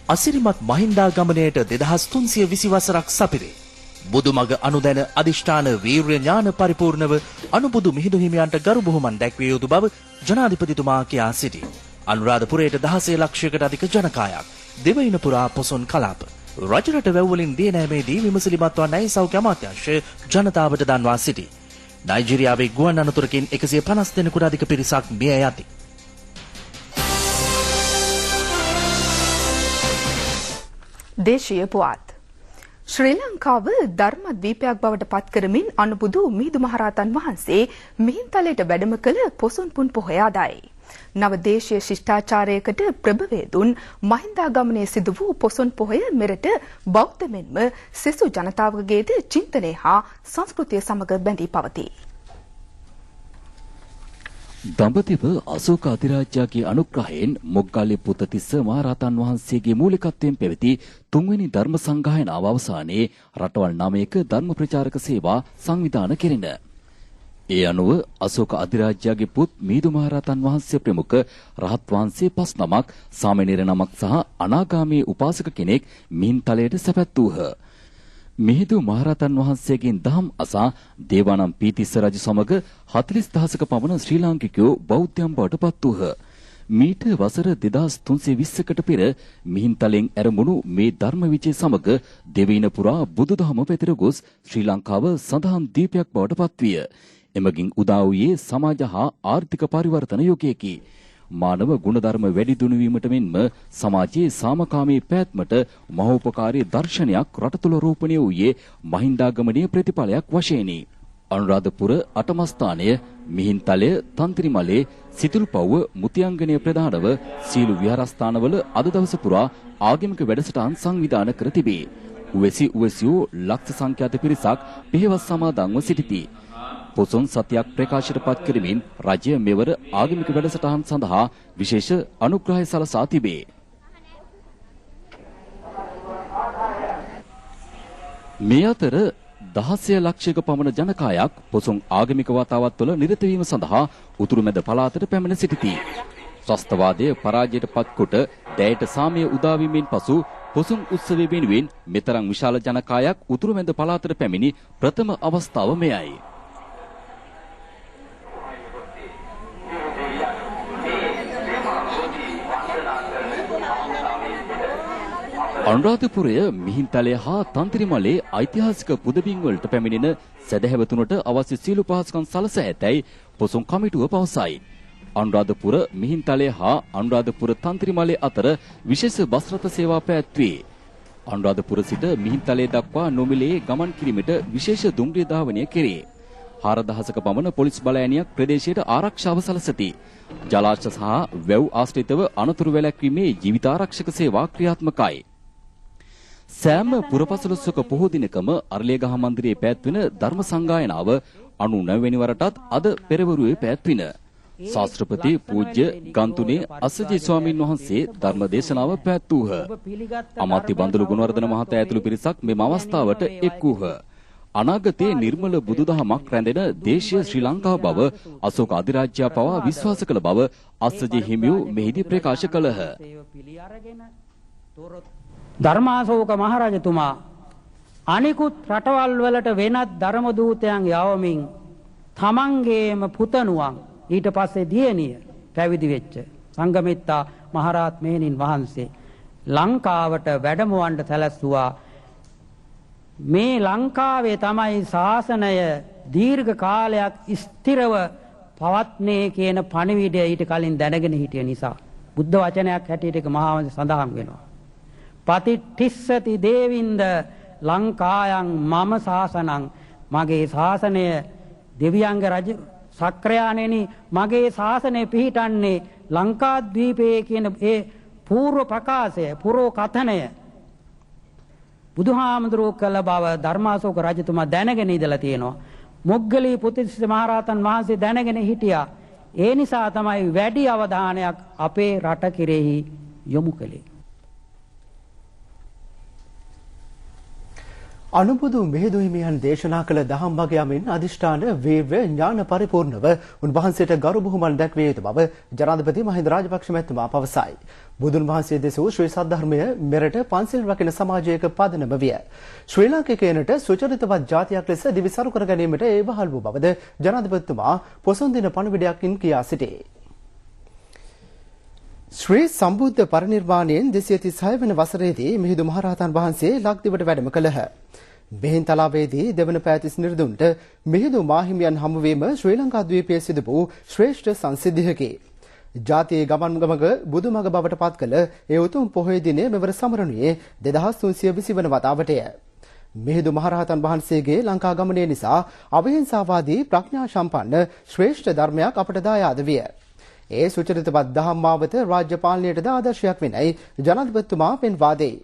අසිරිමත් මහින්දාගමනයට 2320 වසරක් සපිරේ. බුදුමග අනුදැන අදිෂ්ඨාන වීර්ය ඥාන පරිපූර්ණව අනුබුදු මිහිඳු හිමියන්ට ගරු බුහුමන් දැක්විය යුතු බව ජනාධිපතිතුමා කියා සිටි. අනුරාධපුරයට 16 ලක්ෂයකට අධික ජනකායක් දෙවයින පුරා පොසොන් කලාප රජරට වැව්වලින් දිය නෑමේදී විමසිලිමත් වන්නයි සෞඛ්‍ය අමාත්‍යාංශය ජනතාවට දන්වා සිටි. නයිජීරියාවේ ගුවන් අනතුරකින් 150 දෙනෙකුට අධික පිරිසක් මිය යති. දේශීය පුවත් ශ්‍රී ලංකාව ධර්මද්වීපයක් බවට පත් කරමින් අනුබුදු මිහිඳු මහරහතන් වහන්සේ මිහින්තලයට වැඩම කළ පොසොන් පුන් පොහොය අදයි. නව දේශීය ශිෂ්ටාචාරයකට ප්‍රභවය දුන් මහින්දාගමනයේ සිදු වූ පොසොන් පොහොය මෙරට බෞද්ධ මෙන්ම සෙසු ජනතාවගේද චින්තනය හා සංස්කෘතිය සමග බැඳී පවතී. දඹදිව අශෝක අධිරාජ්‍යගේ අනුග්‍රහයෙන් මොග්ගල්ලේ පුත්තිස්ස මහරහතන් වහන්සේගේ මූලිකත්වයෙන් පැවති තුන්වෙනි ධර්ම සංගායනාව අවසානයේ රටවල් 9ක ධර්ම ප්‍රචාරක සේවා සංවිධානය කෙරෙන. ඒ අනුව අශෝක අධිරාජ්‍යගේ පුත් මිහිඳු මහරහතන් වහන්සේ ප්‍රමුඛ රහත් වහන්සේ 5 නමක් සාමණේර නමක් සහ අනාගාමී උපාසක කෙනෙක් මිහින්තලයට සැපැත් වූහ. මිහිඳු මහරහතන් වහන්සේගෙන් දහම් අසා දේවානම් පීතිස්ස රජු සමග 40000ක පමණ ශ්‍රී ලාංකිකයෝ බෞද්ධයන් බවට පත් වූහ. මීට වසර 2320කට පෙර මිහින්තලෙන් ඇරඹුණු මේ ධර්ම විජය සමග දෙවියන පුරා බුදුදහම පැතිර ගොස් ශ්‍රී ලංකාව සඳහන් දීපයක් බවට පත්විය. එමගින් උදා වූයේ සමාජ හා ආර්ථික පරිවර්තන යුගයකි. මානව ගුණධර්ම වැඩි දියුණු වීමට මෙන්ම සමාජයේ සාමකාමී පැවැත්මට මහෝපකාරී දර්ශනයක් රට තුළ රෝපණය වූයේ මහින්දාගමනීය ප්‍රතිඵලයක් වශයෙනි. අනුරාධපුර අටමස්ථානය, මිහින්තලය, තන්ත්‍රිමලේ, සිතුල්පව්ව, මුතියංගනය ප්‍රධානව සීළු විහාරස්ථානවල අද දවස පුරා ආගමික වැඩසටහන් සංවිධානය කර තිබේ. උවැසියෝ ලක්ෂ සංඛ්‍යාත පිරිසක් පියවස් සමාදන්ව සිටිති. පොසොන් සතියක් ප්‍රකාශයට පත් කරමින් රජය මෙවර ආගමික වැඩසටහන් සඳහා විශේෂ අනුග්‍රහය සලසා තිබේ. මේ අතර 16 ලක්ෂයක පමණ ජනකායක් පොසොන් ආගමික වතාවත්වල නිරත වීම සඳහා උතුරුමැද පළාතට පැමිණ සිටිති. ත්‍රස්තවාදයේ පරාජයට පත්කොට දැයට සාමය උදා වීමෙන් පසු පොසොන් උත්සවය වෙනුවෙන් මෙතරම් විශාල ජනකායක් උතුරුමැද පළාතට පැමිණි ප්‍රථම අවස්ථාව මෙයයි. අනුරාධපුරය, මිහින්තලය හා තන්ත්‍රිමලේ ඓතිහාසික පුදබිම් වලට පැමිණෙන සැදැහැවතුනට අවශ්‍ය සීල පහසුකම් සලසා ඇතැයි පොසොන් කමිටුව පවසයි. අනුරාධපුර, මිහින්තලය හා අනුරාධපුර තන්ත්‍රිමලේ අතර විශේෂ බස් රථ සේවා පැවැත්වේ. අනුරාධපුර සිට මිහින්තලේ දක්වා නොමිලේ ගමන් කිරීමට විශේෂ දුම්රිය ධාවනය කෙරේ. 4000ක පමණ පොලිස් බලයනියක් ප්‍රදේශයට ආරක්ෂාව සලසති. ජලාශ සහ වැව් ආශ්‍රිතව අනතුරු වැළැක්වීමේ ජීවිතාරක්ෂක සේවා ක්‍රියාත්මකයි. සෑම පුරපසළොස්වක පොහෝ දිනකම අරලියගහ මන්දිරයේ පැවැත්වෙන ධර්ම සංගායනාව 99 වෙනි වරටත් අද පෙරවරුවේ පැවැත්වින. ශාස්ත්‍රපති පූජ්‍ය ගන්තුනේ අස්සජී ස්වාමීන් වහන්සේ ධර්ම දේශනාව පැවැත්වූහ. අමාත්‍ය බන්දුලු ගුණවර්ධන මහතා ඇතුළු පිරිසක් මෙම අවස්ථාවට එක් වූහ. අනාගතයේ නිර්මල බුදුදහමක් රැඳෙන දේශීය ශ්‍රී ලංකාව බව අශෝක අධිරාජ්‍යය පවා විශ්වාස කළ බව අස්සජී හිමියෝ මෙහිදී ප්‍රකාශ කළහ. ධර්මාශෝක මහරජතුමා අනිකුත් රටවල් වලට වෙනත් ධර්ම දූතයන් යවමින් තමන්ගේම පුතණුවන් ඊට පස්සේ දියණිය පැවිදි වෙච්ච සංඝමිත්තා මහරහත් මෙහෙණින් වහන්සේ ලංකාවට වැඩමවන්න සැලැස්සුවා. මේ ලංකාවේ තමයි ශාසනය දීර්ඝ කාලයක් ස්ථිරව පවත්නේ කියන පණිවිඩය ඊට කලින් දැනගෙන හිටිය නිසා බුද්ධ වචනයක් හැටියට ඒක මහා වංශ සඳහන් වෙනවා. පතිට්ඨිස්සති දේවින්ද ලංකායන් මම ශාසනං, මගේ ශාසනය දෙවියන්ගේ රජ සක්‍රයාණෙනි මගේ ශාසනය පිහිටන්නේ ලංකාද්වීපයේ කියන ඒ පූර්ව ප්‍රකාශය, පුරෝ කථනය බුදුහාමුදුරුවෝ කළ බව ධර්මාශෝක රජතුමා දැනගෙන ඉඳලා තියෙනවා. මොග්ගලී පුත්තිස්ස මහරහතන් වහන්සේ දැනගෙන හිටියා. ඒ නිසා තමයි වැඩි අවධානයක් අපේ රට කෙරෙහි යොමු කළේ. අනුබුදු මිහිඳු හිමියන් දේශනා කළ දහම් භාගයමින් අධිෂ්ඨාන වීර්ය ඥාන පරිපූර්ණව උන්වහන්සේට ගරු බුහුමන් දැක්විය යුතු බව ජනාධිපති මහින්ද රාජපක්ෂ මැතිතුමා පවසයි. බුදුන් වහන්සේ දෙසූ ශ්‍රී සද්ධර්මය මෙරට පන්සිල් රකින සමාජයක පදනම විය. ශ්‍රී ලාංකිකයනට සුචරිතවත් ජාතියක් ලෙස දිවිසරු කර ගැනීමට ඒවහල් වූ බවද ජනාධිපතිතුමා පොසොන් දින පණිවිඩයකින් කියා සිටී. ශ්‍රී සම්බුද්ධ පරිනිර්වාණයෙන් 236 වන වසරේදී මිහිඳු මහරහතන් වහන්සේ ලක්දිවට වැඩම කළහ. බෙහෙන්තලාවේදී දෙවන පෑතිස් නිර්දුන්ට මිහිඳු මාහිමියන් හමුවීම ශ්‍රී ලංකා ද්වීපයේ සිදු වූ ශ්‍රේෂ්ඨ සංසිද්ධියකි. ජාතියේ ගමන්ගමක බුදුමග බවට පත් කළ ඒ උතුම් පොහොය දිනය මෙවර සමරනුයේ 2320 වන වතාවටය. මිහිඳු මහරහතන් වහන්සේගේ ලංකා ගමනය නිසා අවිහිංසාවාදී ප්‍රඥා සම්පන්න ශ්‍රේෂ්ඨ ධර්මයක් අපට දායාද විය. ඒ සුචරිතවත් දහම් මාවත රාජ්‍ය පාලනයටද ආදර්ශයක් වෙනයි ජනාධිපතිතුමා පෙන්වා දෙයි.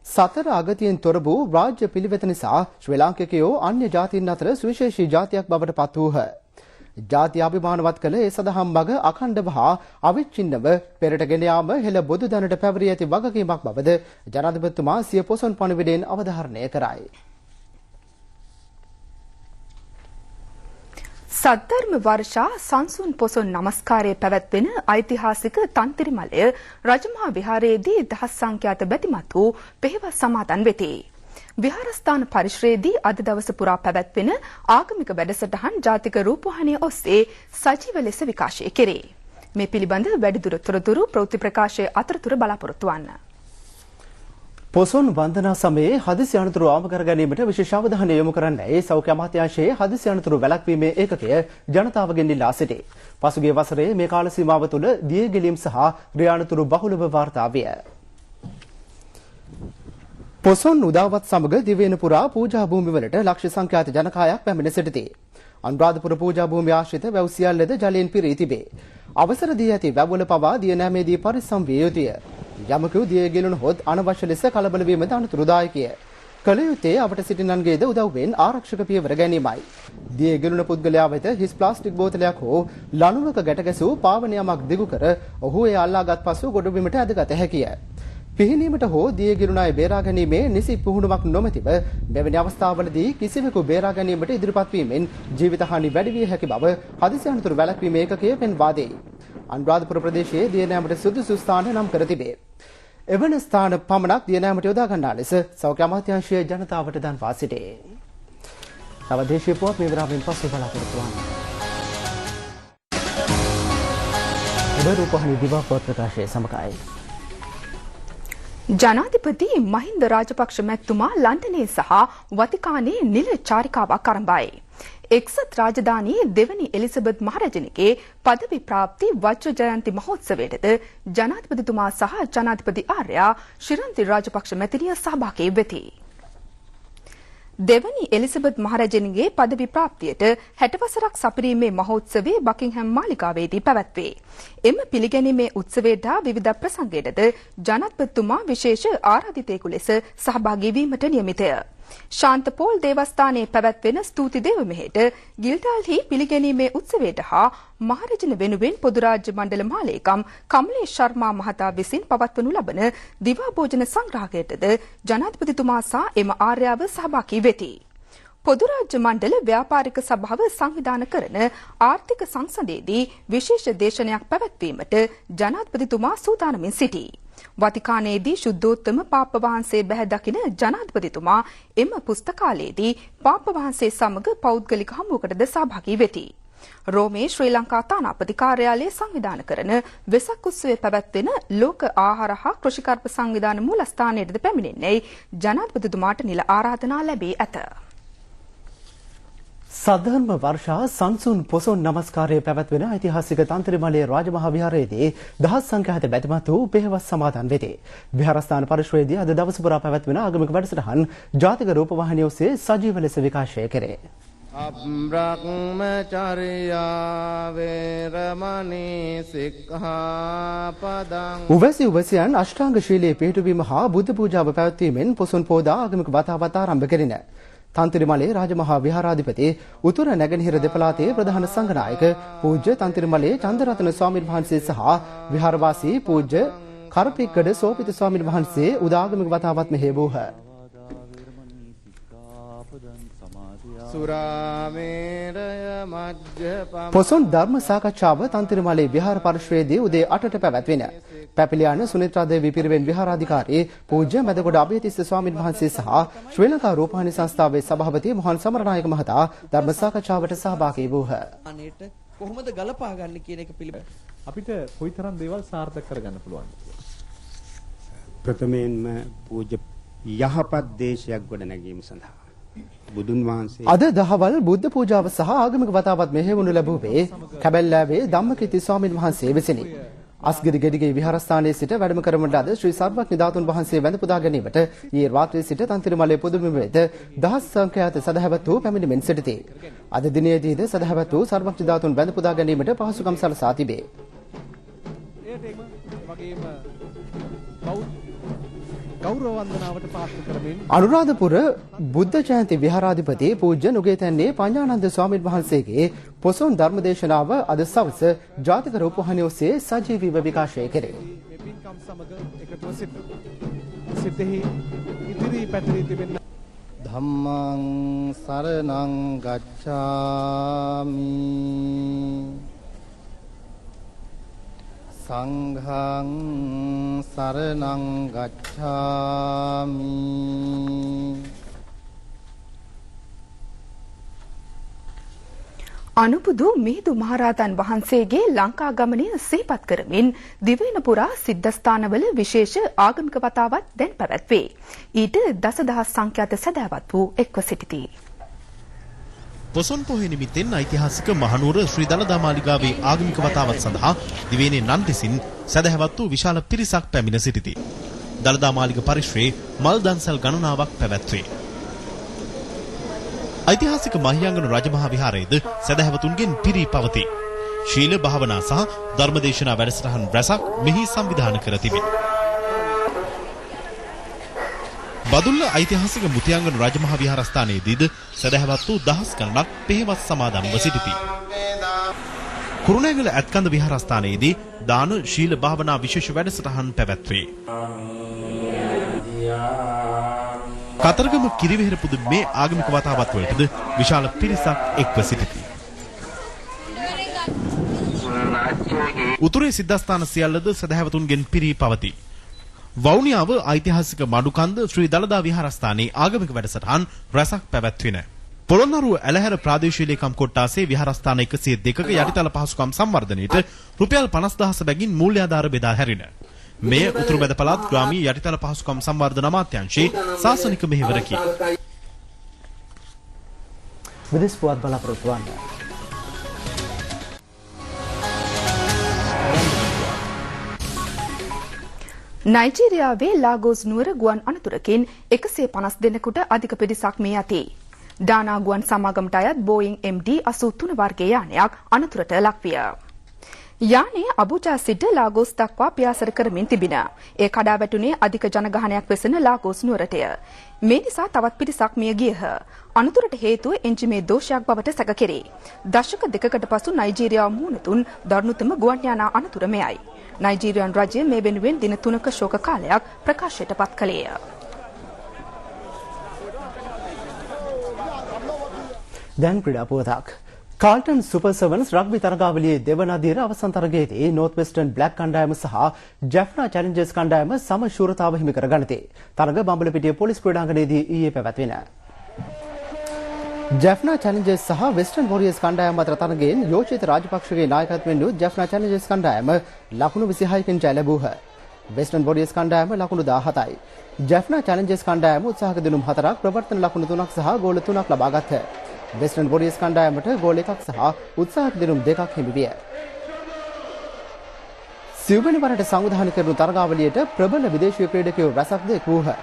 සතර අගතියෙන් තොර වූ රාජ්‍ය පිළිවෙත නිසා ශ්‍රී ලාංකිකයෝ අන්‍ය ජාතීන් අතර සුවිශේෂී ජාතියක් බවට පත් වූහ. ජාතිය අභිමානවත් කළ ඒ සදහම් මග අඛණ්ඩව හා අවිච්ඡින්නව පෙරට ගෙන යාම හෙළ බොදු දනට පැවරී ඇති වගකීමක් බවද ජනාධිපතිතුමා සිය පොසොන් පණිවිඩයෙන් අවධාරණය කරයි. සද්ධර්ම වර්ෂා සංසුන් පොසොන් නමස්කාරයේ පැවැත්වෙන ඓතිහාසික තන්තිරිමලය රජමහා විහාරයේදී දහස් සංඛ්‍යාත බැතිමත් වූ පෙහෙවස් සමාදන් වෙති. විහාරස්ථාන පරිශ්‍රයේදී අද දවස පුරා පැවැත්වෙන ආගමික වැඩසටහන් ජාතික රූපවාහිනිය ඔස්සේ සජීව ලෙස විකාශය කෙරේ. මේ පිළිබඳ වැඩිදුර තොරතුරු ප්‍රවෘත්ති ප්‍රකාශයේ අතරතුර බලාපොරොත්තු වන්න. පොසොන් වන්දනා සමයේ හදිසි අනතුරු අවම කර ගැනීමට විශේෂ අවධානය යොමු කරන්නයි සෞඛ්‍ය අමාත්‍යාංශයේ හදිසි අනතුරු වැළැක්වීමේ ඒකකය ජනතාවගෙන් ඉල්ලා සිටී. පසුගිය වසරේ මේ කාල සීමාව තුළ දියගැලීම් සහ ක්‍රියානතුරු බහුලව වාර්තා විය. පොසොන් උදාවත් සමග දිවයින පුරා පූජා භූමිවලට ලක්ෂ සංඛ්‍යාත ජනකායක් පැමිණ සිටිති. අනුරාධපුර පූජා භූමිය ආශ්‍රිත වැව් සියල්ලද ජලයෙන් පිරී තිබේ. අවසර දී ඇති වැව්වල පවා දිය නෑමේදී පරිස්සම් විය යුතුය. යමකු දිය ගෙලුණහොත් අනවශ්‍ය ලෙස කලබල වීමද අනතුරුදායකය. කල යුත්තේ අපට සිටින්නන්ගේද උදව්වෙන් ආරක්ෂක පියවර ගැනීමයි. දිය ගෙලුණ පුද්ගලයා වෙත හිස් ප්ලාස්ටික් බෝතලයක් හෝ ලණුවක ගැට ගැසූ පාවන යමක් දිගු කර ඔහු එය අල්ලාගත් පසු ගොඩබිමට ඇදගත හැකිය. පිහිනීමට හෝ දිය ගෙලුණ අය බේරා ගැනීමේ නිසි පුහුණුවක් නොමැතිව මෙවැනි අවස්ථාවලදී කිසිවෙකු බේරා ගැනීමට ඉදිරිපත් වීමෙන් ජීවිත හානි වැඩි විය හැකි බව හදිසි අනතුරු වැළැක්වීම ඒකකය පෙන්වා දෙයි. අනුරාධපුර ප්‍රදේශයේ දිය නෑමට සුදුසු ස්ථාන නම් කර තිබේ. එවන ස්ථාන පමණක් දිය නෑමට යොදා ගන්නා ලෙස සෞඛ්‍ය අමාත්‍යාංශය ජනතාවට දන්වා සිටේ. තව දේශීය පුවත් මේ විරාමයෙන් පසු බලාපොරොත්තු වන්න. ඔබ රූපවාහිනී දිවා පුවත් ප්‍රකාශයේ සමගයි. ජනාධිපති මහින්ද රාජපක්ෂ මැතිතුමා ලන්ඩනයේ සහ වතිකානයේ නිල චාරිකාවක් ආරම්භයි. එක්සත් රාජධානී දෙවනි එලිසබෙත් මහරජනගේ පදවි ප්‍රාප්ති වජ්‍ර ජයන්ති මහෝත්සවයටද ජනාධිපතිතුමා සහ ජනාධිපති ආර්යා ශිරන්ති රාජපක්ෂ මැතිණිය සහභාගී වෙති. දෙවනි එලිසබෙත් මහරජනගේ පදවි ප්‍රාප්තියට 60 වසරක් සපිරීමේ මහෝත්සවය බකින්හම් මාලිගාවේදී පැවැත්වේ. එම පිළිගැනීමේ උත්සවයට විවිධ ප්‍රසංගයටද ජනාධිපතිතුමා විශේෂ ආරාධිතයෙකු ලෙස සහභාගී වීමට නියමිතය. ශාන්ත පෝල් දේවස්ථානයේ පැවැත්වෙන ස්තුති දේව මෙහෙට ගිල්ඩාල්හි පිළිගැනීමේ උත්සවයට හා මහරජන වෙනුවෙන් පොදු රාජ්‍ය මණ්ඩල මාලේකම් කමලේෂ් ශර්මා මහතා විසින් පවත්වනු ලබන දිවා භෝජන සංග්‍රහයටද ජනාධිපතිතුමා සහ එම ආර්යාව සහභාගී වෙති. පොදු රාජ්‍ය මණ්ඩල ව්‍යාපාරික සභාව සංවිධානය කරන ආර්ථික සංසදයේදී විශේෂ දේශනයක් පැවැත්වීමට ජනාධිපතිතුමා සූදානමින් සිටී. වතිකානයේදී ශුද්ධෝත්තම පාප වහන්සේ බැහැ දකින ජනාධිපතිතුමා එම පුස්තකාලයේදී පාප වහන්සේ සමග පෞද්ගලික හමුවකටද සහභාගී වෙති. රෝමේ ශ්‍රී ලංකා තානාපති කාර්යාලය සංවිධානය කරන වෙසක් උත්සවයේ පැවැත්වෙන ලෝක ආහාර හා කෘෂිකර්ම සංවිධාන මූලස්ථානයේද පැමිණෙන්නේ ජනාධිපතිතුමාට නිල ආරාධනා ලැබී ඇත. සද්ධර්ම වර්ෂා සංසුන් පොසොන් නමස්කාරයේ පැවැත්වෙන ඓතිහාසික තන්ත්‍රමලයේ රාජමහා විහාරයේදී දහස් සංඛ්‍යාත බැතිමත් වූ පෙහෙවස් සමාදන් වෙති. විහාරස්ථාන පරිශ්‍රයේදී අද දවස පුරා පැවැත්වෙන ආගමික වැඩසටහන් ජාතික රූපවාහිනිය ඔස්සේ සජීව ලෙස විකාශය කෙරේ. අබ්‍රහ්මචර්යා වේරමණී සික්ඛාපදං උවැසි උවැසියන් අෂ්ටාංග ශීලයේ පිහිටුවීම හා බුද්ධ පූජාව පැවැත්වීමෙන් පොසොන් පෝදා ආගමික වතාවත් ආරම්භ කෙරින. තන්තිරිමලේ රාජමහා විහාරාධිපති උතුර නැගෙනහිර දෙපළාතේ ප්‍රධාන සංඝනායක පූජ්‍ය තන්තිරිමලේ චන්දරත්න ස්වාමීන් වහන්සේ සහ විහාරවාසී පූජ්‍ය කරපික්කඩ සෝපිත ස්වාමීන් වහන්සේ උදාගමික වතාවත් මෙහෙය වූහ. සුරාමේරය මජ්ජපම පොසොන් ධර්ම සාකච්ඡාව තන්තිරමලේ විහාර පරිශ්‍රයේදී උදේ 8ට පැවැත්වින. පැපිලියාන සුනිත්‍රා දේවී පිරිවෙන් විහාරාධිකාරී පූජ්‍ය මැදගොඩ අභයතිස්ස ස්වාමීන් වහන්සේ සහ ශ්‍රී ලංකා රූපවාහිනී සංස්ථාවේ සභාපති මොහන් සමරනායක මහතා ධර්ම සාකච්ඡාවට සහභාගී වූහ. කොහොමද ගලපා ගන්න කියන එක පිළිබඳ අපිට කොයිතරම් දේවල් සාර්ථක කරගන්න පුළුවන්ද? ප්‍රථමයෙන්ම පූජ්‍ය යහපත් දේශයක් ගොඩනැගීම සඳහා බුදුන් වහන්සේ අද දහවල් බුද්ධ පූජාව සහ ආගමික වතාවත් මෙහෙවනු ලැබුවේ කැබැල්ලාවේ ධම්මකීර්ති ස්වාමීන් වහන්සේ විසිනි. අස්ගිරි ගෙඩිගේ විහාරස්ථානයේ සිට වැඩම කරන ලද ශ්‍රී සර්වඥ ධාතුන් වහන්සේ වැඳ පුදා ගැනීමට ඊයේ රාත්‍රියේ සිට තන්තිරමලේ පුදුම වෙත දහස් සංඛ්‍යාත සදහැවත් වූ පැමිණෙමින් සිටිති. අද දිනයේදීද සදහැවත් වූ සර්වඥ ධාතුන් වැඳ පුදා ගැනීමට පහසුකම් සලසා තිබේ. ගෞරව වන්දනාවට පාත්‍ර කරමින් අනුරාධපුර බුද්ධ ජයන්ති විහාරාධිපති පූජ්‍ය නුගේතැන්නේ පඤ්ඤානන්ද ස්වාමීන් වහන්සේගේ පොසොන් ධර්මදේශනාව අද සවස ජාතික රූපවාහිනිය ඔස්සේ සජීවීව විකාශය කෙරේ. මේ පින්කම් සමග එකතුව සිටෙහි ඉදිරි පැතිරී තිබෙන ධම්මං සරණං ගච්ඡාමි සංඝං සරණං ගච්ඡාමි අනුබුදු මිහිඳු මහරහතන් වහන්සේගේ ලංකා ගමනය සිහිපත් කරමින් දිවයින පුරා සිද්ධාස්ථානවල විශේෂ ආගමික වතාවත් දැන් පැවැත්වේ. ඊට දසදහස් සංඛ්‍යාත සැදැහැවත් වූ එක්ව සිටිති. පොසොන් පොහොය නිමිත්තෙන් ඓතිහාසික මහනුවර ශ්‍රී දළදා මාලිගාවේ ආගමික වතාවත් සඳහා දිවයිනේ නන්දිසින් සැදැහැවත් වූ විශාල පිරිසක් පැමිණ සිටිති. දළදා මාලිග පරිශ්‍රයේ මල් දන්සල් ගණනාවක් පැවැත්වේ. ඓතිහාසික මහියංගන රජමහා විහාරයේද සැදැහැවතුන්ගෙන් පිරී පවතී. ශීල භාවනා සහ ධර්මදේශනා වැඩසටහන් රැසක් මෙහි සංවිධානය කර තිබේ. බදුල්ල ඓතිහාසික මුතියංගන රජමහා විහාරස්ථානයේදීද සැදැහැවත් වූ දහස් ගණනක් පෙහෙවස් සමාදන්ව සිටිති. කුරුණෑගල ඇත්කන්ද විහාරස්ථානයේදී දාන ශීල භාවනා විශේෂ වැඩසටහන් පැවැත්වේ. කතරගම කිරිවෙහෙර පුදුමේ ආගමික වතාවත් වලටද විශාල පිරිසක් එක්ව සිටිති. උතුරේ සිද්ධාස්ථාන සියල්ලද සැදැහැවතුන්ගෙන් පිරී පවතී. වවුනියාව ඓතිහාසික මඩුකන්ද ශ්‍රී දළදා විහාරස්ථානයේ ආගමික වැඩසටහන් රැසක් පැවැත්වින. පොළොන්නරුව ඇලහැර ප්‍රාදේශීය ලේකම් කොට්ටාසේ විහාරස්ථාන 102ක යටිතල පහසුකම් සංවර්ධනයට රුපියල් 50000 බැගින් මූල්‍යාධාර බෙදා හැරින. මෙය උතුරු මැද පළාත් ග්‍රාමීය යටිතල පහසුකම් සංවර්ධන අමාත්‍යාංශයේ සාසනික මෙහෙවරකි. විදේශ පුවත් බලාපොරොත්තු වන්න. නයිජීරියාවේ ලාගෝස් නුවර ගුවන් අනතුරකින් 150 දෙනෙකුට අධික පිරිසක් මේ යති. ඩානා ගුවන් සමාගමට අයත් බෝයිං MD-83 වර්ගයේ යානයක් අනතුරට ලක්විය. යානය අබුජා සිට ලාගෝස් දක්වා පියාසර කරමින් තිබින. ඒ කඩා වැටුනේ අධික ජනගහනයක් වෙසෙන ලාගෝස් නුවරටය. මේ නිසා තවත් පිරිසක් මිය ගියහ. අනතුරට හේතුව එන්ජිමේ දෝෂයක් බවට සැක කෙරේ. දශක දෙකකට පසු නයිජීරියාව මුහුණ දුන් දරුණුතම ගුවන් යානා අනතුර මෙයයි. නයිජීරියන් රජය මේ වෙනුවෙන් දින 3ක ශෝක කාලයක් ප්‍රකාශයට පත් කළේය. දැන් ක්‍රීඩා පුවතක්. කාල්ටන් සුපර් සෙවන්ස් රග්බි තරගාවලියේ දෙවන අදියර අවසන් තරගයේදී නෝර්ත් වෙස්ටර්න් බ්ලැක් කණ්ඩායම සහ ජැෆ්නා චැලෙන්ජර්ස් කණ්ඩායම සම ශූරතාව හිමි කරගනිති. තරග බම්බලපිටිය පොලිස් ක්‍රීඩාංගණයේදී ඊයේ පැවැත්වින. ජැෆ්නා චැලෙන්ජර්ස් සහ වෙස්ටර්න් වොරියර්ස් කණ්ඩායම් අතර තරගයෙන් යෝජිත රාජපක්ෂගේ නායකත්වයෙන් වූ ජැෆ්නා චැලෙන්ජර්ස් කණ්ඩායම ලකුණු 26කින් ජය ලැබුහ. වෙස්ටර්න් වොරියර්ස් කණ්ඩායම ලකුණු 17යි. ජැෆ්නා චැලෙන්ජර්ස් කණ්ඩායම උත්සාහක දිනුම් 4ක් ප්‍රවර්තන ලකුණු 3ක් සහ ගෝල 3ක් ලබා ගත්හ. වෙස්ටර්න් වොරියර්ස් කණ්ඩායමට ගෝල 1ක් සහ උත්සාහක දිනුම් 2ක් හිමි විය. සිව්වෙනි වරට සංවිධානය කරන තරගාවලියට ප්‍රබල විදේශීය ක්‍රීඩකයෝ රැසක් ද එක් වූහ.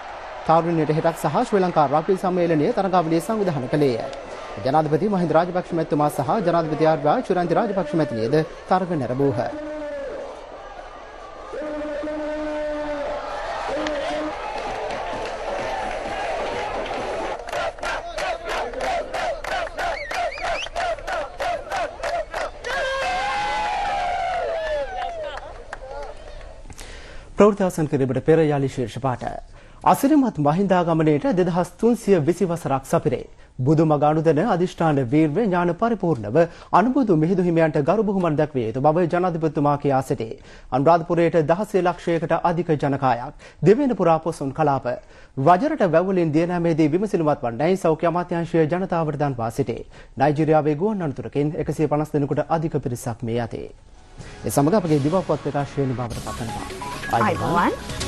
තරුණියට හෙටක් සහ ශ්‍රී ලංකා රග්බි සම්මේලනයේ තරගාවලිය සංවිධානය කළේය. ජනාධිපති මහින්ද රාජපක්ෂ මැතිතුමා සහ ජනාධිපති ආර්ය චුරන්ති රාජපක්ෂ මැතිණියද තරග නැරඹූහ. ප්‍රවෘත්ති අවසන් කිරීමට පෙර යාලි ශීර්ෂ පාඨ. අසිරිමත් මහින්දාගමනයට 2320 වසරක් සපිරේ. බුදුමග අනුදැන අධිෂ්ඨාන වීර්ය ඥාන පරිපූර්ණව අනුබුදු මිහිඳු හිමියන්ට ගරු බුහුමන් දැක්විය යුතු බව ජනාධිපතිතුමා කියා සිටී. අනුරාධපුරයට 16 ලක්ෂයකට අධික ජනකායක් දෙවෙනි පුරා පොසොන් කලාප රජරට වැව්වලින් දියනෑමේදී විමසිලිමත් වන්නයි සෞඛ්‍ය අමාත්‍යාංශය ජනතාවට දන්වා සිටී. නයිජීරියාවේ ගුවන් අනතුරකින් 150 දෙනෙකුට අධික පිරිසක් මේ යතේ. ඒ සමග අපගේ දිවපොත් ප්‍රකාශය නිමවට පත් වෙනවා. ආයුබෝවන්.